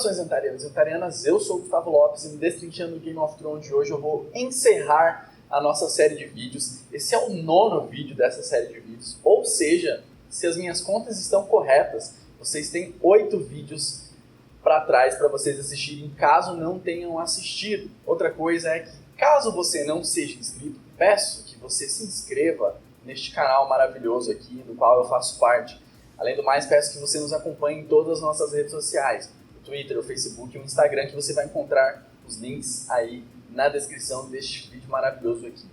Saudações Antarianos e Antarianas, eu sou o Gustavo Lopes e no Destrinchando Game of Thrones de hoje eu vou encerrar a nossa série de vídeos. Esse é o 9º vídeo dessa série de vídeos, ou seja, se as minhas contas estão corretas, vocês têm 8 vídeos para trás para vocês assistirem, caso não tenham assistido. Outra coisa é que, caso você não seja inscrito, peço que você se inscreva neste canal maravilhoso aqui, do qual eu faço parte. Além do mais, peço que você nos acompanhe em todas as nossas redes sociais, o Twitter, o Facebook e o Instagram, que você vai encontrar os links aí na descrição deste vídeo maravilhoso aqui.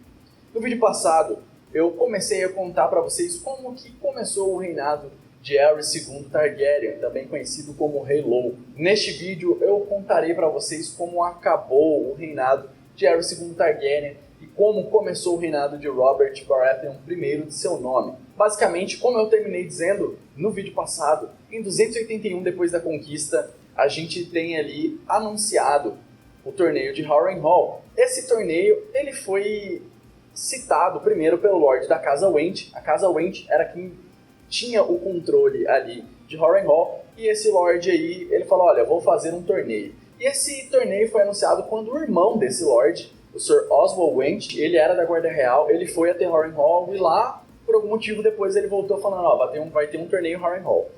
No vídeo passado, eu comecei a contar para vocês como que começou o reinado de Aerys II Targaryen, também conhecido como Rei Low. Neste vídeo, eu contarei para vocês como acabou o reinado de Aerys II Targaryen e como começou o reinado de Robert Baratheon I de seu nome. Basicamente, como eu terminei dizendo no vídeo passado, em 281 depois da conquista, a gente tem ali anunciado o torneio de Harrenhal. Esse torneio ele foi citado primeiro pelo Lorde da Casa Wendt. A Casa Wendt era quem tinha o controle ali de Harrenhal, e esse Lorde aí, ele falou, olha, vou fazer um torneio. E esse torneio foi anunciado quando o irmão desse Lorde, o Sir Oswald Wendt, ele era da Guarda Real, ele foi até Harrenhal e lá, por algum motivo, depois ele voltou falando, ó, vai ter um torneio Harrenhal.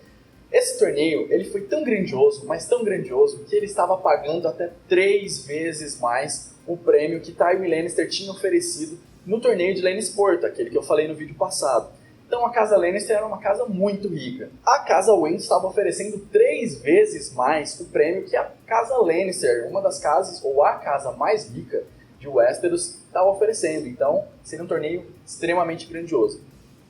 Esse torneio, ele foi tão grandioso, mas tão grandioso, que ele estava pagando até 3 vezes mais o prêmio que Tywin Lannister tinha oferecido no torneio de Lannisport, aquele que eu falei no vídeo passado. Então a casa Lannister era uma casa muito rica. A casa Wendt estava oferecendo 3 vezes mais o prêmio que a casa Lannister, uma das casas, ou a casa mais rica de Westeros, estava oferecendo. Então seria um torneio extremamente grandioso.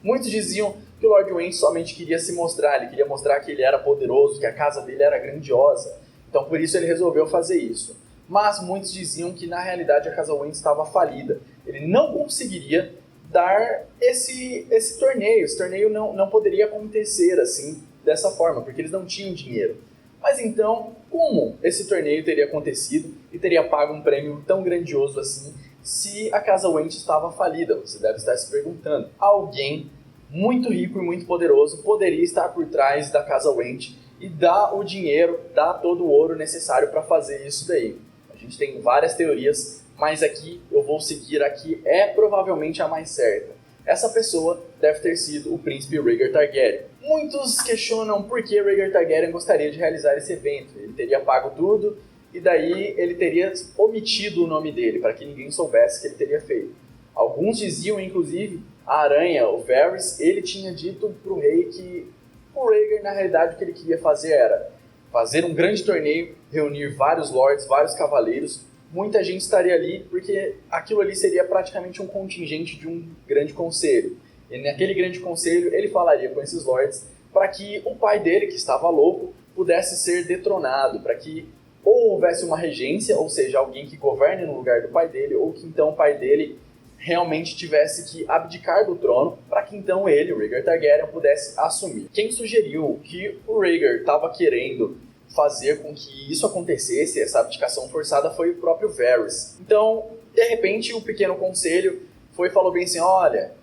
Muitos diziam que o Lord Wendt somente queria se mostrar, ele queria mostrar que ele era poderoso, que a casa dele era grandiosa. Então por isso ele resolveu fazer isso. Mas muitos diziam que na realidade a casa Wendt estava falida. Ele não conseguiria dar esse torneio. Esse torneio não poderia acontecer assim, dessa forma, porque eles não tinham dinheiro. Mas então, como esse torneio teria acontecido e teria pago um prêmio tão grandioso assim, se a casa Wendt estava falida? Você deve estar se perguntando. Alguém muito rico e muito poderoso poderia estar por trás da casa Wendt e dar o dinheiro, dar todo o ouro necessário para fazer isso daí. A gente tem várias teorias, mas aqui eu vou seguir a que é provavelmente a mais certa. Essa pessoa deve ter sido o príncipe Rhaegar Targaryen. Muitos questionam por que Rhaegar Targaryen gostaria de realizar esse evento. Ele teria pago tudo e daí ele teria omitido o nome dele, para que ninguém soubesse que ele teria feito. Alguns diziam, inclusive, a Aranha, o Varys, ele tinha dito para o rei que o Rhaegar, na realidade, o que ele queria fazer era fazer um grande torneio, reunir vários lords, vários cavaleiros. Muita gente estaria ali, porque aquilo ali seria praticamente um contingente de um grande conselho. E naquele grande conselho, ele falaria com esses lords para que o pai dele, que estava louco, pudesse ser detronado, para que ou houvesse uma regência, ou seja, alguém que governe no lugar do pai dele, ou que então o pai dele realmente tivesse que abdicar do trono, para que então ele, o Rhaegar Targaryen, pudesse assumir. Quem sugeriu que o Rhaegar estava querendo fazer com que isso acontecesse, essa abdicação forçada, foi o próprio Varys. Então, de repente, o pequeno conselho falou bem assim, olha,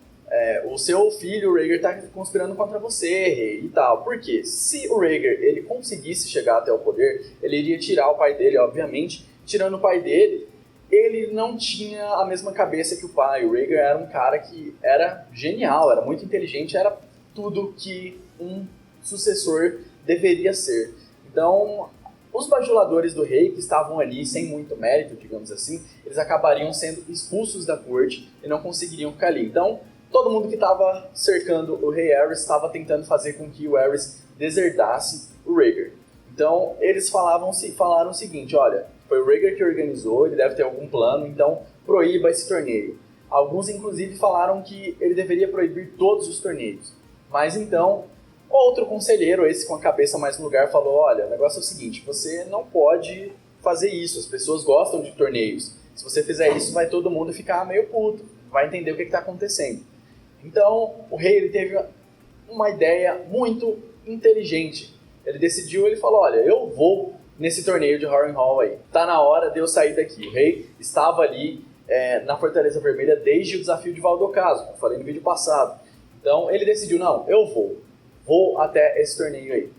o seu filho, o Rhaegar, está conspirando contra você, rei, e tal. Por quê? Se o Rhaegar ele conseguisse chegar até o poder, ele iria tirar o pai dele, obviamente. Tirando o pai dele, ele não tinha a mesma cabeça que o pai. O Rhaegar era um cara que era genial, era muito inteligente, era tudo que um sucessor deveria ser. Então, os bajuladores do rei, que estavam ali sem muito mérito, digamos assim, eles acabariam sendo expulsos da corte e não conseguiriam ficar ali. Então, todo mundo que estava cercando o rei Aerys estava tentando fazer com que o Aerys desertasse o Rhaegar. Então, eles falaram o seguinte, olha, foi o Rhaegar que organizou, ele deve ter algum plano, então proíba esse torneio. Alguns, inclusive, falaram que ele deveria proibir todos os torneios. Mas então, outro conselheiro, esse com a cabeça mais no lugar, falou, olha, o negócio é o seguinte, você não pode fazer isso, as pessoas gostam de torneios. Se você fizer isso, vai todo mundo ficar meio puto, vai entender o que está acontecendo. Então, o rei ele teve uma ideia muito inteligente. Ele decidiu, ele falou, olha, eu vou nesse torneio de Harrenhal aí. Tá na hora de eu sair daqui. O rei estava ali na Fortaleza Vermelha desde o desafio de Valdocaso, como eu falei no vídeo passado. Então, ele decidiu, não, eu vou até esse torneio aí.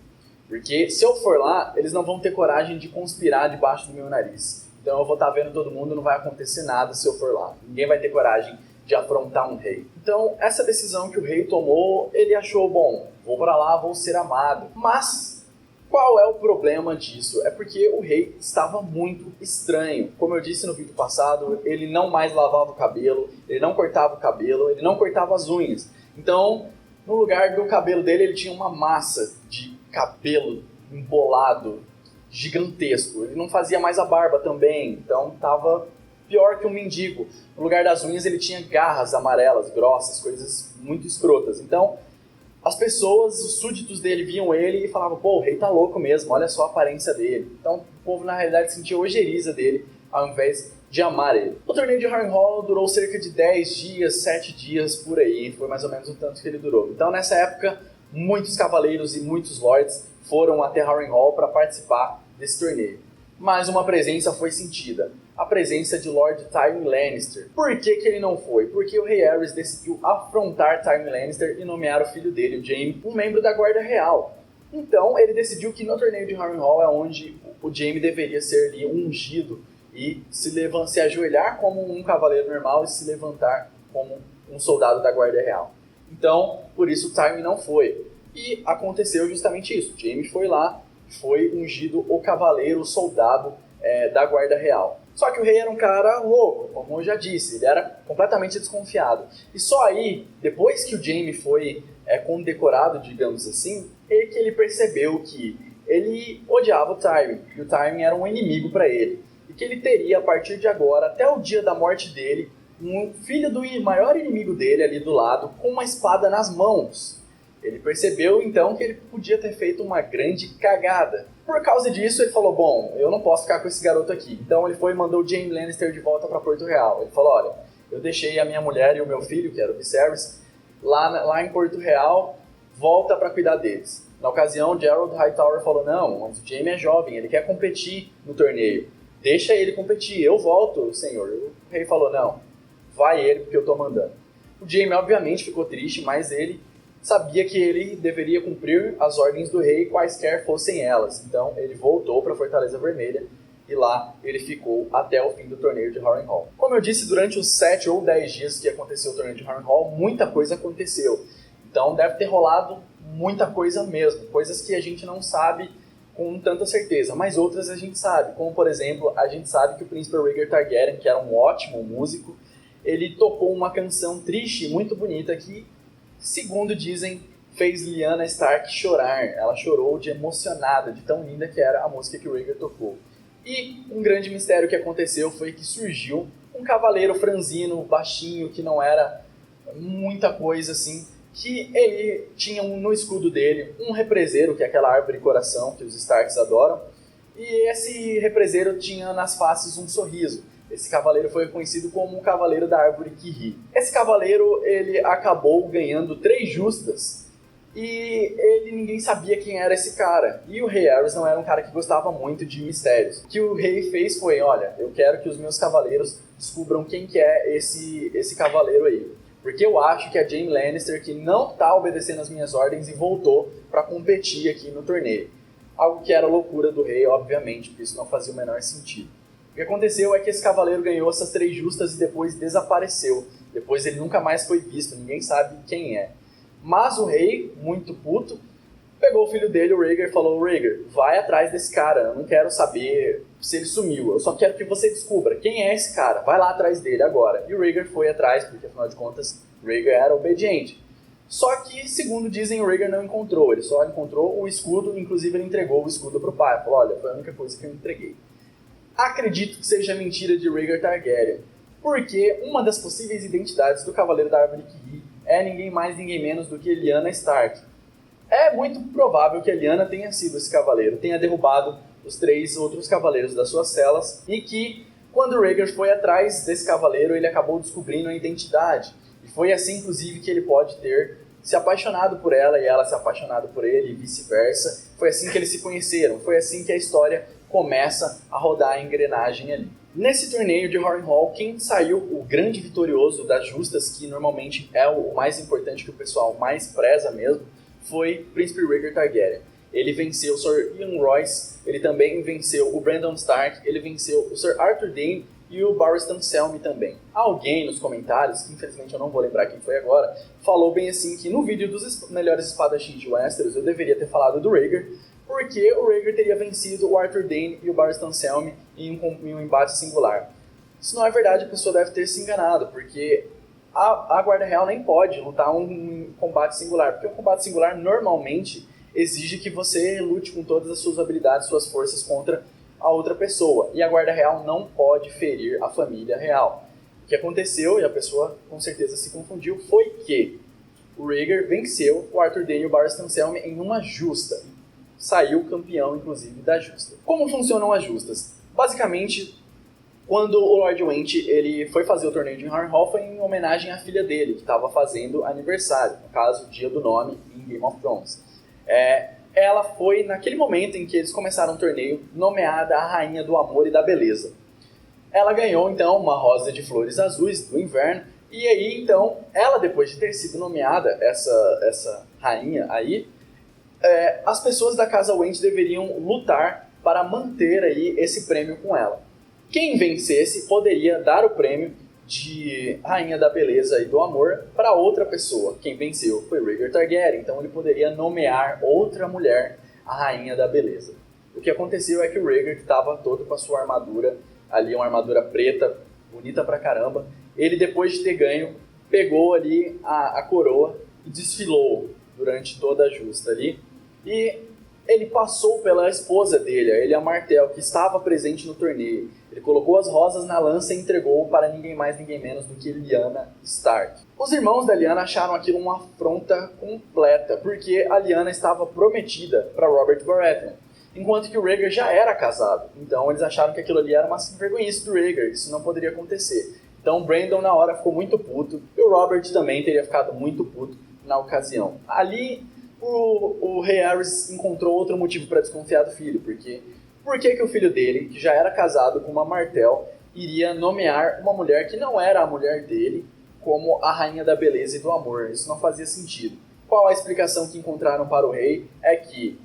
Porque se eu for lá, eles não vão ter coragem de conspirar debaixo do meu nariz. Então eu vou estar vendo todo mundo, não vai acontecer nada se eu for lá. Ninguém vai ter coragem de afrontar um rei. Então essa decisão que o rei tomou, ele achou, bom, vou para lá, vou ser amado. Mas qual é o problema disso? É porque o rei estava muito estranho. Como eu disse no vídeo passado, ele não mais lavava o cabelo, ele não cortava o cabelo, ele não cortava as unhas. Então, no lugar do cabelo dele, ele tinha uma massa de cabelo embolado, gigantesco. Ele não fazia mais a barba também, então estava pior que um mendigo. No lugar das unhas, ele tinha garras amarelas, grossas, coisas muito escrotas. Então, as pessoas, os súditos dele viam ele e falavam, pô, o rei tá louco mesmo, olha só a aparência dele. Então, o povo, na realidade, sentia ojeriza dele, ao invés de amar ele. O torneio de Harrenhal durou cerca de 10 dias, 7 dias, por aí. Foi mais ou menos o tanto que ele durou. Então, nessa época, muitos cavaleiros e muitos lords foram até Harrenhal para participar desse torneio. Mas uma presença foi sentida. A presença de Lord Tywin Lannister. Por que ele não foi? Porque o rei Aerys decidiu afrontar Tywin Lannister e nomear o filho dele, o Jaime, um membro da Guarda Real. Então, ele decidiu que no torneio de Harrenhal é onde o Jaime deveria ser ali ungido e se ajoelhar como um cavaleiro normal e se levantar como um soldado da Guarda Real. Então, por isso Tywin não foi. E aconteceu justamente isso. Jaime foi lá, foi ungido o cavaleiro, o soldado da Guarda Real. Só que o rei era um cara louco, como eu já disse, ele era completamente desconfiado. E só aí, depois que o Jaime foi condecorado, digamos assim, é que ele percebeu que ele odiava o Tywin, e o Tywin era um inimigo para ele. E que ele teria, a partir de agora, até o dia da morte dele, um filho do maior inimigo dele ali do lado, com uma espada nas mãos. Ele percebeu, então, que ele podia ter feito uma grande cagada. Por causa disso, ele falou, bom, eu não posso ficar com esse garoto aqui. Então ele foi e mandou o Jaime Lannister de volta para Porto Real. Ele falou, olha, eu deixei a minha mulher e o meu filho, que era o Viserys, lá em Porto Real, volta para cuidar deles. Na ocasião, Gerald Hightower falou, não, mas o Jaime é jovem, ele quer competir no torneio. Deixa ele competir, eu volto, senhor. O rei falou, não, vai ele porque eu tô mandando. O Jaime, obviamente, ficou triste, mas ele sabia que ele deveria cumprir as ordens do rei, quaisquer fossem elas. Então, ele voltou para a Fortaleza Vermelha e lá ele ficou até o fim do torneio de Harrenhal. Como eu disse, durante os 7 ou 10 dias que aconteceu o torneio de Harrenhal, muita coisa aconteceu. Então, deve ter rolado muita coisa mesmo, coisas que a gente não sabe com tanta certeza, mas outras a gente sabe. Como, por exemplo, a gente sabe que o príncipe Rhaegar Targaryen, que era um ótimo músico, ele tocou uma canção triste, muito bonita, que, segundo dizem, fez Lyanna Stark chorar. Ela chorou de emocionada, de tão linda que era a música que o Rhaegar tocou. E um grande mistério que aconteceu foi que surgiu um cavaleiro franzino, baixinho, que não era muita coisa assim, que ele tinha no escudo dele um represeiro, que é aquela árvore coração que os Starks adoram, e esse represeiro tinha nas faces um sorriso. Esse cavaleiro foi reconhecido como o Cavaleiro da Árvore que Ri. Esse cavaleiro, ele acabou ganhando 3 justas, e ninguém sabia quem era esse cara. E o rei Aerys não era um cara que gostava muito de mistérios. O que o rei fez foi, olha, eu quero que os meus cavaleiros descubram quem que é esse cavaleiro aí. Porque eu acho que é Jaime Lannister que não está obedecendo as minhas ordens e voltou para competir aqui no torneio. Algo que era loucura do rei, obviamente, porque isso não fazia o menor sentido. O que aconteceu é que esse cavaleiro ganhou essas 3 justas e depois desapareceu. Depois ele nunca mais foi visto, ninguém sabe quem é. Mas o rei, muito puto, pegou o filho dele, o Rhaegar, e falou, Rhaegar, vai atrás desse cara, eu não quero saber se ele sumiu, eu só quero que você descubra quem é esse cara, vai lá atrás dele agora. E o Rhaegar foi atrás, porque afinal de contas, Rhaegar era obediente. Só que, segundo dizem, o Rhaegar não encontrou, ele só encontrou o escudo, inclusive ele entregou o escudo pro pai, falou, olha, foi a única coisa que eu entreguei. Acredito que seja mentira de Rhaegar Targaryen, porque uma das possíveis identidades do Cavaleiro da Árvore que Ri é ninguém mais, ninguém menos do que Lyanna Stark. É muito provável que a Lyanna tenha sido esse cavaleiro, tenha derrubado os 3 outros cavaleiros das suas celas, e que, quando o Rhaegar foi atrás desse cavaleiro, ele acabou descobrindo a identidade. E foi assim, inclusive, que ele pode ter se apaixonado por ela e ela se apaixonado por ele, e vice-versa. Foi assim que eles se conheceram, foi assim que a história começa a rodar a engrenagem ali. Nesse torneio de Harrenhal, quem saiu o grande vitorioso das justas, que normalmente é o mais importante, que o pessoal mais preza mesmo, foi o príncipe Rhaegar Targaryen. ele venceu o Sir Ian Royce, ele também venceu o Brandon Stark, ele venceu o Sir Arthur Dayne e o Barristan Selmy também. Alguém nos comentários, que infelizmente eu não vou lembrar quem foi agora, falou bem assim que no vídeo dos melhores espadachins de Westeros eu deveria ter falado do Rhaegar, porque o Rhaegar teria vencido o Arthur Dayne e o Barristan Selmy em um embate singular. Isso não é verdade, a pessoa deve ter se enganado, porque a Guarda Real nem pode lutar um combate singular, porque um combate singular normalmente exige que você lute com todas as suas habilidades, suas forças contra a outra pessoa. E a Guarda Real não pode ferir a família real. O que aconteceu, e a pessoa com certeza se confundiu, foi que o Rhaegar venceu o Arthur Dayne e o Barristan Selmy em uma justa. Saiu campeão, inclusive, da justa. Como funcionam as justas? Basicamente, quando o Lord Whent ele foi fazer o torneio de Harrenhal, foi em homenagem à filha dele, que estava fazendo aniversário, no caso, o dia do nome em Game of Thrones. Ela foi, naquele momento em que eles começaram o torneio, nomeada a Rainha do Amor e da Beleza. Ela ganhou, então, uma rosa de flores azuis do inverno, e aí, então, ela, depois de ter sido nomeada, essa rainha aí, as pessoas da Casa Whent deveriam lutar para manter aí esse prêmio com ela. Quem vencesse poderia dar o prêmio de Rainha da Beleza e do Amor para outra pessoa. Quem venceu foi Rhaegar Targaryen, então ele poderia nomear outra mulher a Rainha da Beleza. O que aconteceu é que o Rhaegar, que estava todo com a sua armadura, ali uma armadura preta, bonita pra caramba, ele depois de ter ganho, pegou ali a coroa e desfilou durante toda a justa ali, e ele passou pela esposa dele, a Elia Martell, que estava presente no torneio. Ele colocou as rosas na lança e entregou para ninguém mais, ninguém menos do que Lyanna Stark. Os irmãos da Lyanna acharam aquilo uma afronta completa, porque a Lyanna estava prometida para Robert Baratheon, enquanto que o Rhaegar já era casado. Então eles acharam que aquilo ali era uma vergonhice do Rhaegar, isso não poderia acontecer. Então Brandon na hora ficou muito puto, e o Robert também teria ficado muito puto na ocasião. Ali o Rey Aerys encontrou outro motivo para desconfiar do filho, porque por que o filho dele, que já era casado com uma Martell, iria nomear uma mulher que não era a mulher dele como a Rainha da Beleza e do Amor? Isso não fazia sentido. Qual a explicação que encontraram para o rei? É que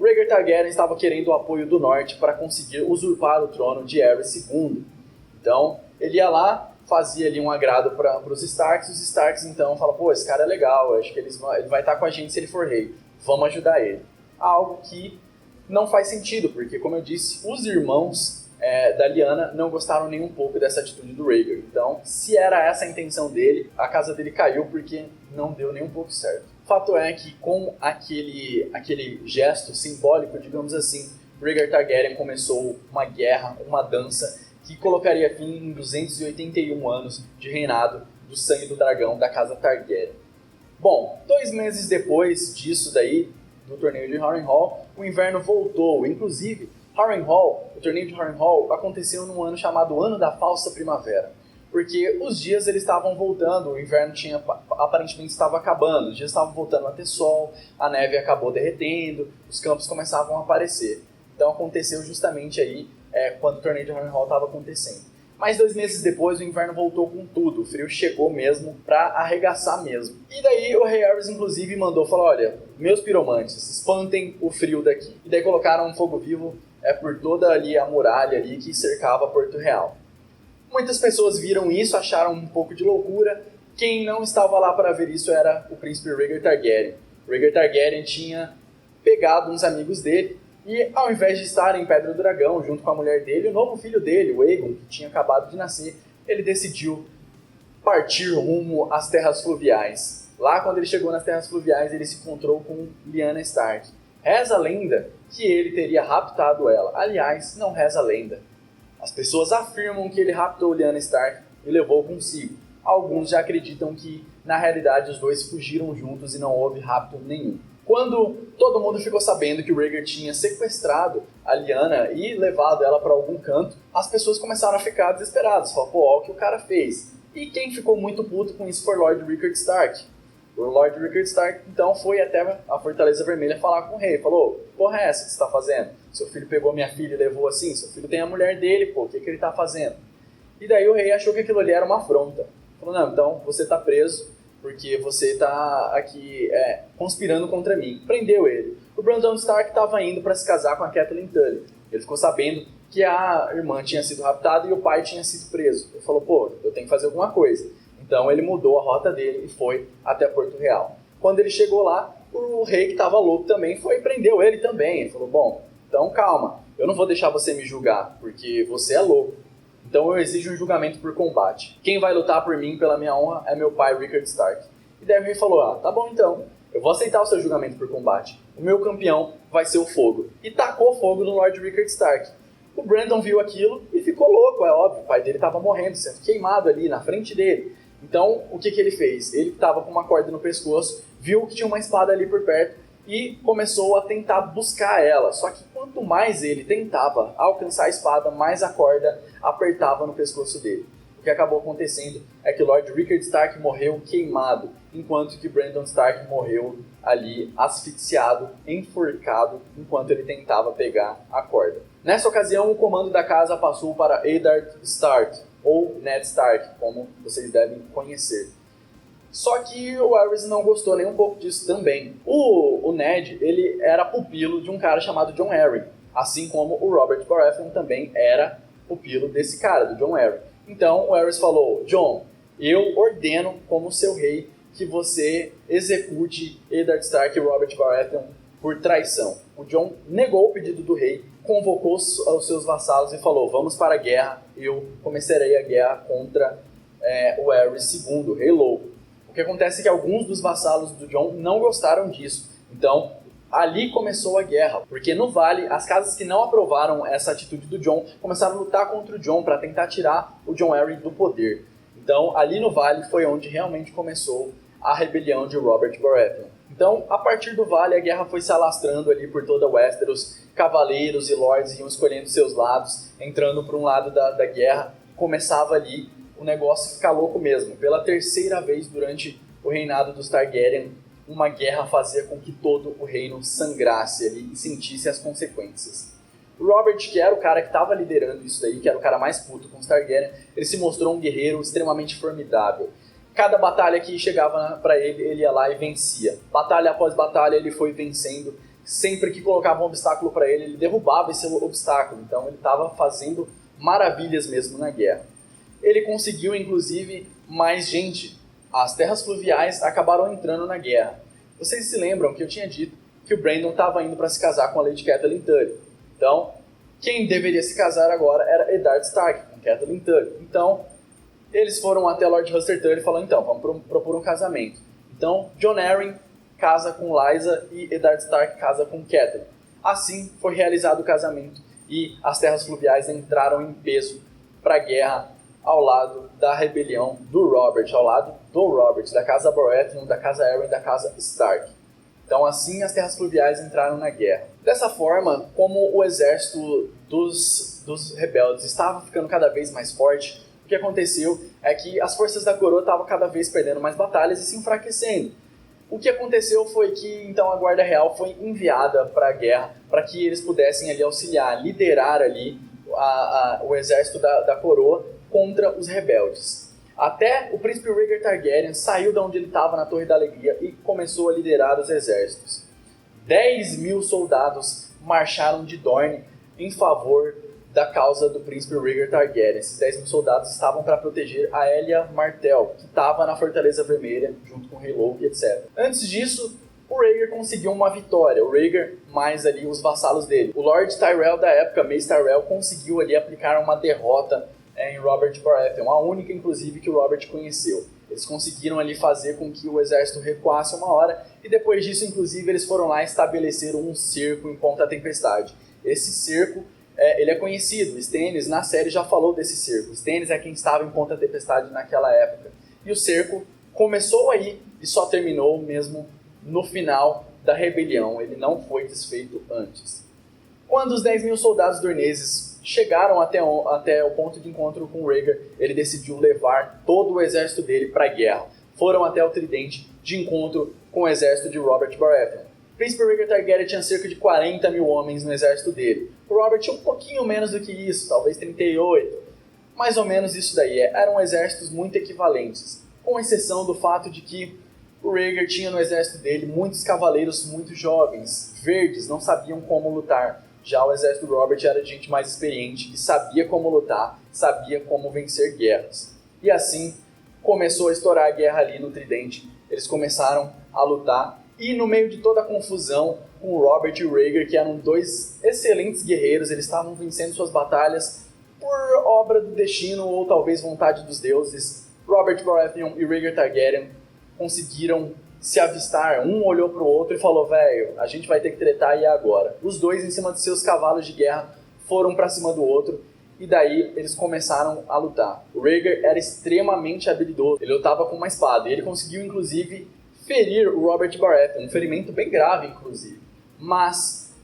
Rhaegar Targaryen estava querendo o apoio do norte para conseguir usurpar o trono de Aerys II. Então, ele ia lá, fazia ali um agrado para os Starks, os Starks então falam, pô, esse cara é legal, acho que ele vai estar com a gente se ele for rei, vamos ajudar ele. Algo que não faz sentido, porque, como eu disse, os irmãos da Lyanna não gostaram nem um pouco dessa atitude do Rhaegar. Então, se era essa a intenção dele, a casa dele caiu porque não deu nem um pouco certo. O fato é que com aquele gesto simbólico, digamos assim, Rhaegar Targaryen começou uma guerra, uma dança, que colocaria fim em 281 anos de reinado do sangue do dragão da casa Targaryen. Bom, 2 meses depois disso daí, do torneio de Harrenhal, o inverno voltou. Inclusive, o torneio de Harrenhal aconteceu num ano chamado Ano da Falsa Primavera, porque os dias eles estavam voltando, o inverno aparentemente estava acabando, os dias estavam voltando a ter sol, a neve acabou derretendo, os campos começavam a aparecer. Então aconteceu justamente aí quando o torneio de Harrenhal estava acontecendo. Mas 2 meses depois o inverno voltou com tudo, o frio chegou mesmo para arregaçar mesmo. E daí o Rey Aerys inclusive falou, olha, meus piromantes, espantem o frio daqui. E daí colocaram um fogo vivo por toda ali a muralha ali que cercava Porto Real. Muitas pessoas viram isso, acharam um pouco de loucura. Quem não estava lá para ver isso era o príncipe Rhaegar Targaryen. Rhaegar Targaryen tinha pegado uns amigos dele e, ao invés de estar em Pedra do Dragão junto com a mulher dele, o novo filho dele, o Aegon, que tinha acabado de nascer, ele decidiu partir rumo às Terras Fluviais. Lá, quando ele chegou nas Terras Fluviais, ele se encontrou com Lyanna Stark. Reza a lenda que ele teria raptado ela. Aliás, não reza a lenda. As pessoas afirmam que ele raptou Lyanna Stark e levou consigo. Alguns já acreditam que, na realidade, os dois fugiram juntos e não houve rapto nenhum. Quando todo mundo ficou sabendo que o Rhaegar tinha sequestrado a Lyanna e levado ela para algum canto, as pessoas começaram a ficar desesperadas. Falaram, pô, olha o que o cara fez. E quem ficou muito puto com isso foi o Lord Rickard Stark. O Lord Rickard Stark, então, foi até a Fortaleza Vermelha falar com o rei. Falou, porra é essa que você tá fazendo? Seu filho pegou minha filha e levou assim? Seu filho tem a mulher dele, pô, o que ele tá fazendo? E daí o rei achou que aquilo ali era uma afronta. Falou, não, então você tá preso porque você tá aqui conspirando contra mim. Prendeu ele. O Brandon Stark estava indo para se casar com a Catelyn Tully. Ele ficou sabendo que a irmã tinha sido raptada e o pai tinha sido preso. Ele falou, pô, eu tenho que fazer alguma coisa. Então ele mudou a rota dele e foi até Porto Real. Quando ele chegou lá, o rei que estava louco também foi e prendeu ele também. Ele falou, bom, então calma, eu não vou deixar você me julgar, porque você é louco. Então eu exijo um julgamento por combate. Quem vai lutar por mim, pela minha honra, é meu pai, Rickard Stark. E daí o rei falou, tá bom então, eu vou aceitar o seu julgamento por combate. O meu campeão vai ser o fogo. E tacou fogo no Lord Rickard Stark. O Brandon viu aquilo e ficou louco, é óbvio. O pai dele estava morrendo, sendo queimado ali na frente dele. Então, o que ele fez? Ele estava com uma corda no pescoço, viu que tinha uma espada ali por perto e começou a tentar buscar ela. Só que quanto mais ele tentava alcançar a espada, mais a corda apertava no pescoço dele. O que acabou acontecendo é que o Lord Rickard Stark morreu queimado, enquanto que Brandon Stark morreu ali asfixiado, enforcado, enquanto ele tentava pegar a corda. Nessa ocasião, o comando da casa passou para Eddard Stark, ou Ned Stark, como vocês devem conhecer. Só que o Varys não gostou nem um pouco disso também. O Ned, ele era pupilo de um cara chamado Jon Arryn, assim como o Robert Baratheon também era pupilo desse cara, do Jon Arryn. Então o Varys falou, Jon, eu ordeno como seu rei que você execute Eddard Stark e Robert Baratheon por traição. O Jon negou o pedido do rei, convocou os seus vassalos e falou, vamos para a guerra, eu começarei a guerra contra o Varys II, o rei louco. O que acontece é que alguns dos vassalos do Jon não gostaram disso, então ali começou a guerra, porque no Vale, as casas que não aprovaram essa atitude do Jon começaram a lutar contra o Jon para tentar tirar o Jon Arryn do poder. Então ali no Vale foi onde realmente começou a rebelião de Robert Baratheon. Então, a partir do Vale, a guerra foi se alastrando ali por toda Westeros, cavaleiros e lords iam escolhendo seus lados, entrando para um lado da guerra, começava ali o negócio ficar louco mesmo. Pela terceira vez durante o reinado dos Targaryen, uma guerra fazia com que todo o reino sangrasse ali e sentisse as consequências. O Robert, que era o cara que estava liderando isso daí, que era o cara mais puto com os Targaryen, ele se mostrou um guerreiro extremamente formidável. Cada batalha que chegava para ele, ele ia lá e vencia. Batalha após batalha, ele foi vencendo. Sempre que colocava um obstáculo para ele, ele derrubava esse obstáculo. Então, ele estava fazendo maravilhas mesmo na guerra. Ele conseguiu, inclusive, mais gente. As terras fluviais acabaram entrando na guerra. Vocês se lembram que eu tinha dito que o Brandon estava indo para se casar com a Lady Catelyn Tully. Então, quem deveria se casar agora era Eddard Stark, com Catelyn Tully. Então, eles foram até Lord Hoster Tully e falaram, então, vamos propor um casamento. Então, Jon Arryn casa com Lysa e Eddard Stark casa com Catelyn. Assim, foi realizado o casamento e as terras fluviais entraram em peso para a guerra ao lado da rebelião do Robert, ao lado do Robert, da casa Baratheon, da casa Arryn, da casa Stark. Então, assim, as terras fluviais entraram na guerra. Dessa forma, como o exército dos rebeldes estava ficando cada vez mais forte, o que aconteceu é que as forças da coroa estavam cada vez perdendo mais batalhas e se enfraquecendo. O que aconteceu foi que então a Guarda Real foi enviada para a guerra para que eles pudessem ali auxiliar, liderar ali o exército da coroa contra os rebeldes. Até o príncipe Rhaegar Targaryen saiu de onde ele estava na Torre da Alegria e começou a liderar os exércitos. 10.000 soldados marcharam de Dorne em favor da causa do príncipe Rhaegar Targaryen. Esses 10.000 soldados estavam para proteger a Elia Martell, que estava na Fortaleza Vermelha, junto com o Rei Louco, etc. Antes disso, o Rhaegar conseguiu uma vitória. O Rhaegar, mais ali os vassalos dele. O Lord Tyrell da época, Mace Tyrell, conseguiu ali aplicar uma derrota em Robert Baratheon, a única, inclusive, que o Robert conheceu. Eles conseguiram ali fazer com que o exército recuasse uma hora, e depois disso, inclusive, eles foram lá e estabeleceram um cerco em Ponta Tempestade. Esse cerco ele é conhecido, Stannis na série já falou desse cerco. Stannis é quem estava em Ponta Tempestade naquela época. E o cerco começou aí e só terminou mesmo no final da rebelião. Ele não foi desfeito antes. Quando os 10.000 soldados dorneses chegaram até o ponto de encontro com Rhaegar, ele decidiu levar todo o exército dele para a guerra. Foram até o Tridente de encontro com o exército de Robert Baratheon. O príncipe Rhaegar Targaryen tinha cerca de 40.000 homens no exército dele. O Robert tinha um pouquinho menos do que isso, talvez 38. Mais ou menos isso daí. Eram exércitos muito equivalentes, com exceção do fato de que O Rhaegar tinha no exército dele muitos cavaleiros muito jovens, verdes, não sabiam como lutar. Já o exército do Robert era de gente mais experiente, que sabia como lutar, sabia como vencer guerras. E assim começou a estourar a guerra ali no Tridente. Eles começaram a lutar e no meio de toda a confusão, com o Robert e o Rhaegar, que eram dois excelentes guerreiros, eles estavam vencendo suas batalhas por obra do destino ou talvez vontade dos deuses. Robert Baratheon e Rhaegar Targaryen conseguiram se avistar, um olhou pro outro e falou: velho, a gente vai ter que tretar e é agora. Os dois em cima de seus cavalos de guerra foram pra cima do outro e daí eles começaram a lutar. O Rhaegar era extremamente habilidoso, ele lutava com uma espada e ele conseguiu inclusive ferir o Robert Baratheon, um ferimento bem grave inclusive. Mas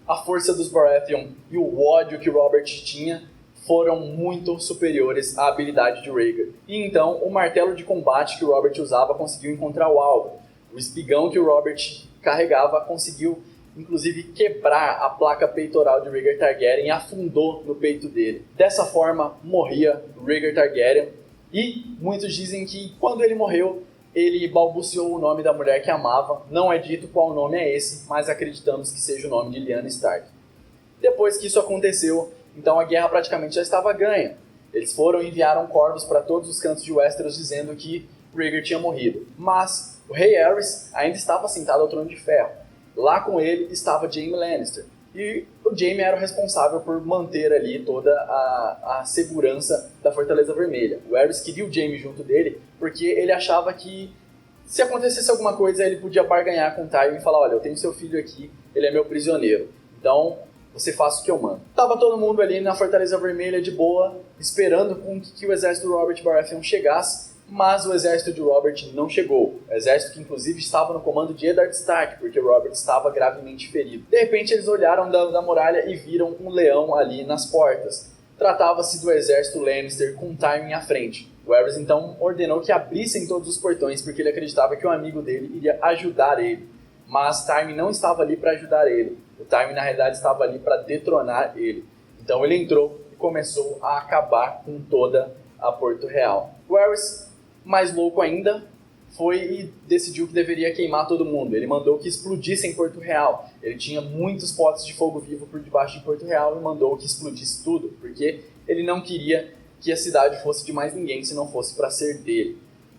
a força dos Baratheon e o ódio que o Robert tinha foram muito superiores à habilidade de Rhaegar. E então o martelo de combate que o Robert usava conseguiu encontrar o alvo. O espigão que o Robert carregava conseguiu inclusive quebrar a placa peitoral de Rhaegar Targaryen e afundou no peito dele. Dessa forma morria Rhaegar Targaryen e muitos dizem que quando ele morreu ele balbuciou o nome da mulher que amava. Não é dito qual nome é esse, mas acreditamos que seja o nome de Lyanna Stark. Depois que isso aconteceu, então a guerra praticamente já estava ganha. Eles foram e enviaram corvos para todos os cantos de Westeros dizendo que Rhaegar tinha morrido. Mas o rei Aerys ainda estava sentado ao trono de ferro. Lá com ele estava Jaime Lannister. E o Jaime era o responsável por manter ali toda a segurança da Fortaleza Vermelha. O Aerys queria o Jaime junto dele porque ele achava que se acontecesse alguma coisa ele podia barganhar com o Tywin e falar: olha, eu tenho seu filho aqui, ele é meu prisioneiro. Então você faz o que eu mando. Tava todo mundo ali na Fortaleza Vermelha de boa, esperando que o exército do Robert Baratheon chegasse, mas o exército de Robert não chegou. O exército que inclusive estava no comando de Eddard Stark, porque Robert estava gravemente ferido. De repente eles olharam da muralha e viram um leão ali nas portas. Tratava-se do exército Lannister com Tywin à frente. O Aerys então ordenou que abrissem todos os portões, porque ele acreditava que um amigo dele iria ajudar ele. Mas Tywin não estava ali para ajudar ele. O Tywin, na realidade, estava ali para detronar ele. Então ele entrou e começou a acabar com toda a Porto Real. O Aerys, mais louco ainda, foi e decidiu que deveria queimar todo mundo. Ele mandou que explodissem Porto Real. Ele tinha muitos potes de fogo vivo por debaixo de Porto Real e mandou que explodisse tudo, porque ele não queria que a cidade fosse de mais ninguém se não fosse para ser dele.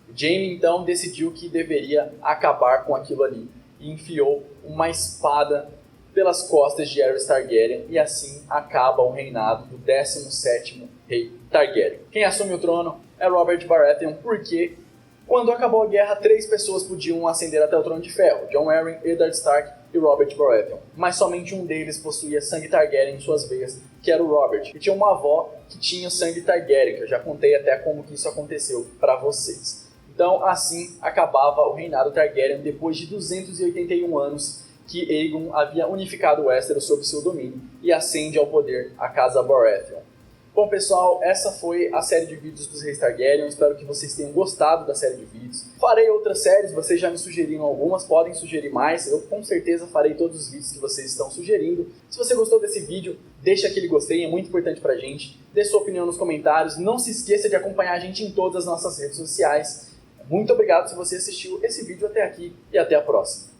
O Jaime, então, decidiu que deveria acabar com aquilo ali e enfiou uma espada pelas costas de Aerys Targaryen, e assim acaba o reinado do 17º rei Targaryen. Quem assume o trono é Robert Baratheon, porque quando acabou a guerra, 3 pessoas podiam ascender até o trono de ferro: Jon Arryn, Eddard Stark e Robert Baratheon. Mas somente um deles possuía sangue Targaryen em suas veias, que era o Robert. E tinha uma avó que tinha sangue Targaryen, que eu já contei até como que isso aconteceu para vocês. Então, assim acabava o reinado Targaryen depois de 281 anos que Aegon havia unificado Westeros sob seu domínio e ascende ao poder a Casa Baratheon. Bom, pessoal, essa foi a série de vídeos dos Reis Targaryen. Espero que vocês tenham gostado da série de vídeos. Farei outras séries, vocês já me sugeriram algumas, podem sugerir mais. Eu com certeza farei todos os vídeos que vocês estão sugerindo. Se você gostou desse vídeo, deixa aquele gostei, é muito importante pra gente. Dê sua opinião nos comentários. Não se esqueça de acompanhar a gente em todas as nossas redes sociais. Muito obrigado se você assistiu esse vídeo até aqui e até a próxima.